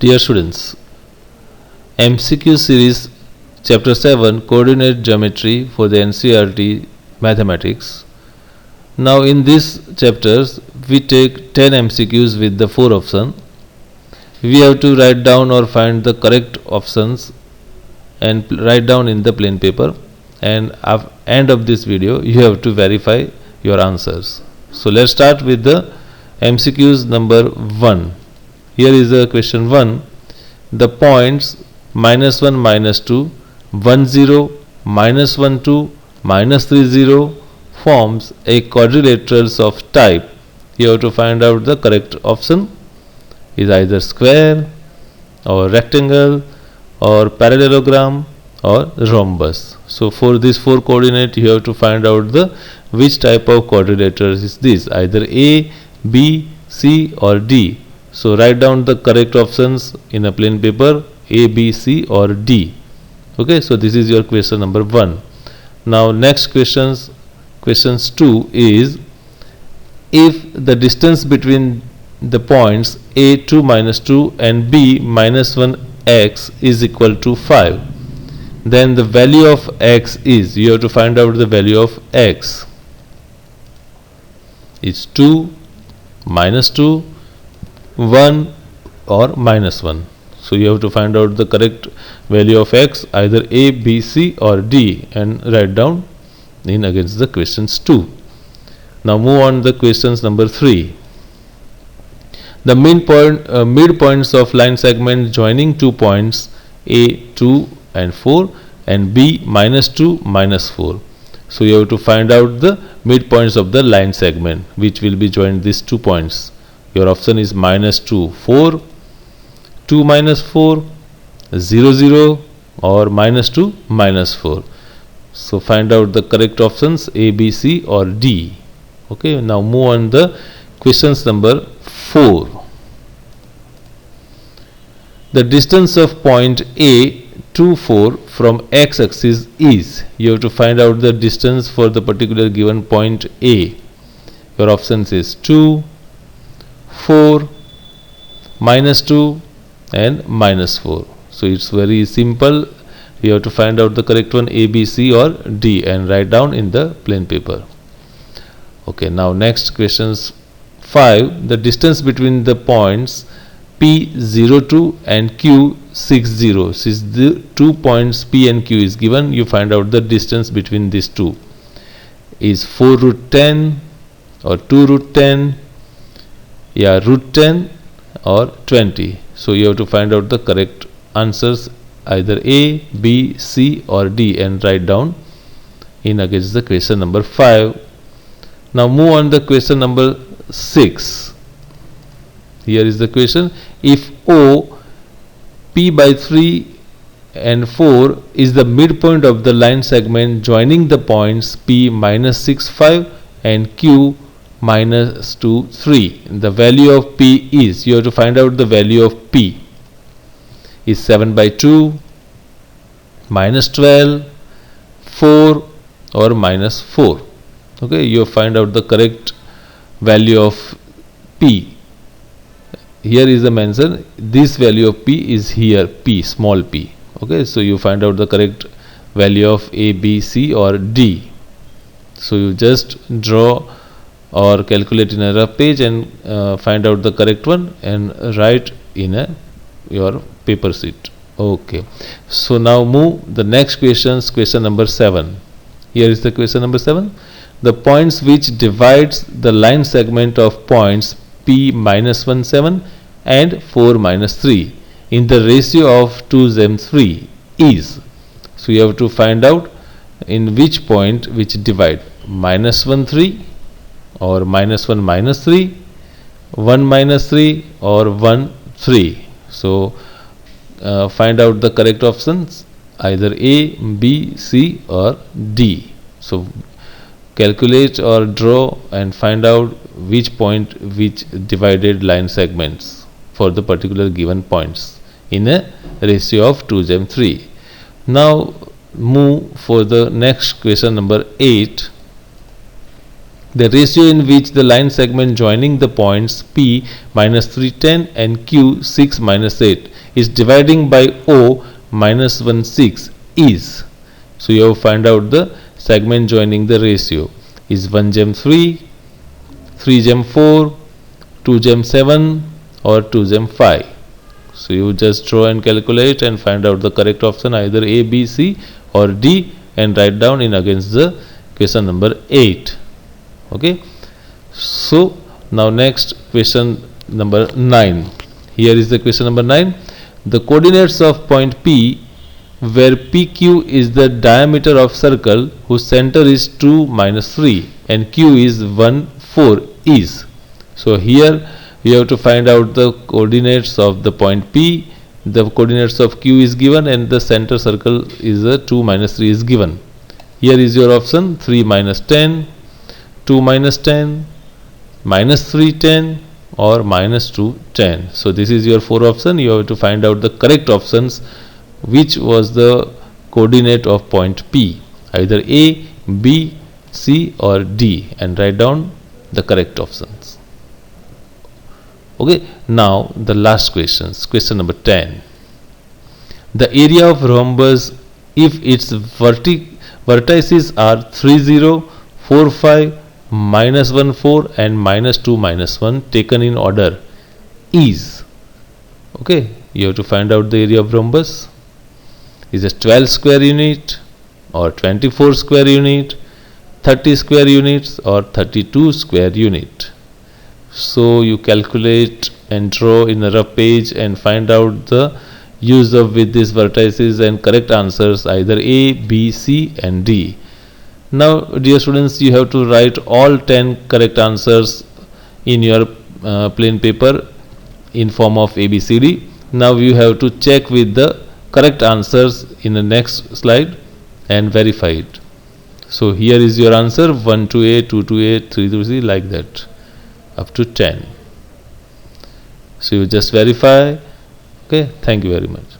Dear students, MCQ series chapter 7 coordinate geometry for the NCERT mathematics. Now in this chapters we take 10 MCQs with the 4 options. We have to write down or find the correct options and write down in the plain paper, and at end of this video you have to verify your answers. So let's start with the MCQs number 1. Here is the question 1. The points -1, -2, 1, 0, -1, 2, -3, 0 forms a quadrilaterals of type. You have to find out the correct option is either square or rectangle or parallelogram or rhombus. So for this 4 coordinate you have to find out the which type of quadrilaterals is this, either A, B, C or D. So write down the correct options in a plain paper, A, B, C or D. Okay, so this is your question number 1. Now next questions 2 is, if the distance between the points A 2 -2 and B -1x is equal to 5, then the value of x is, you have to find out the value of x is 2, -2, 1 or -1. So you have to find out the correct value of x, either A, B, C or D, and write down in against the questions 2. Now move on the questions number 3. The midpoints of line segment joining 2 points A 2 and 4 and B -2 -4. So you have to find out the midpoints of the line segment which will be joined these 2 points. Your option is -2, 4, 2 -4, 0, 0 or -2 -4. So find out the correct options A, B, C or D. Okay, now move on the questions number 4. The distance of point A 2, 4 from x axis is, you have to find out the distance for the particular given point A. Your options is 2, 4, -2 and -4. So it's very simple. You have to find out the correct one, A, B, C or D, and write down in the plain paper. Okay, now next questions 5. The distance between the points P02 and Q60. Since the 2 points P and Q is given, you find out the distance between these two is 4√10 or 2√10, yeah, √10 or 20. So you have to find out the correct answers, either A, B, C or D, and write down in against the question number 5. Now move on the question number 6. Here is the question. If O P/3 and 4 is the midpoint of the line segment joining the points P -6, 5 and Q -2, 3, the value of P is, you have to find out the value of P is 7/2, -12, 4 or -4. Okay, you find out the correct value of P. Here is the mention, this value of P is here, P, small p. Okay, so you find out the correct value of A, B, C or D. So you just draw or calculate in a rough page and find out the correct one and write in your paper sheet. Okay, so now move the next questions, question number 7. Here is the question number 7. The points which divides the line segment of points P -1, 7 and 4 -3 in the ratio of 2:3 is. So you have to find out in which point which divide, -1, 3 or -1, -3, 1 -3 or 1, 3. So find out the correct options, either A, B, C or D. So calculate or draw and find out which point which divided line segments for the particular given points in a ratio of 2:3. Now move for the next question number 8. the ratio in which the line segment joining the points P minus 310 and Q 6 minus 8 is dividing by O minus 1 6 is. So you have to find out the segment joining the ratio is 1 gem 3, 3 gem 4, 2 gem 7 or 2 gem 5. So you just draw and calculate and find out the correct option, either A, B, C or D, and write down in against the question number 8. Okay, so now next question number 9. Here is the question number 9. The coordinates of point P, where PQ is the diameter of circle whose center is 2 minus 3 and Q is 1 4 is. So here you have to find out the coordinates of the point P. The coordinates of Q is given and the center circle is 2 minus 3 is given. Here is your option: 3 minus 10, 2 minus 10, minus 3 10 or minus 2 10. So this is your 4 option. You have to find out the correct options, which was the coordinate of point P, either A, B, C or D, and write down the correct options. Okay, now the last questions. Question number 10. The area of rhombus, if its vertices are 3 0, 4 5, minus 1 4 and minus 2 minus 1 taken in order, is. Okay, you have to find out the area of rhombus. Is it 12 square unit or 24 square unit, 30 square units or 32 square unit? So you calculate and draw in a rough page and find out the use of with these vertices and correct answers, either A, B, C and D. Now dear students, you have to write all 10 correct answers in your plain paper in form of ABCD. Now you have to check with the correct answers in the next slide and verify it. So here is your answer: 1 to A, 2 to A, 3 to C, like that up to 10. So you just verify. Okay, thank you very much.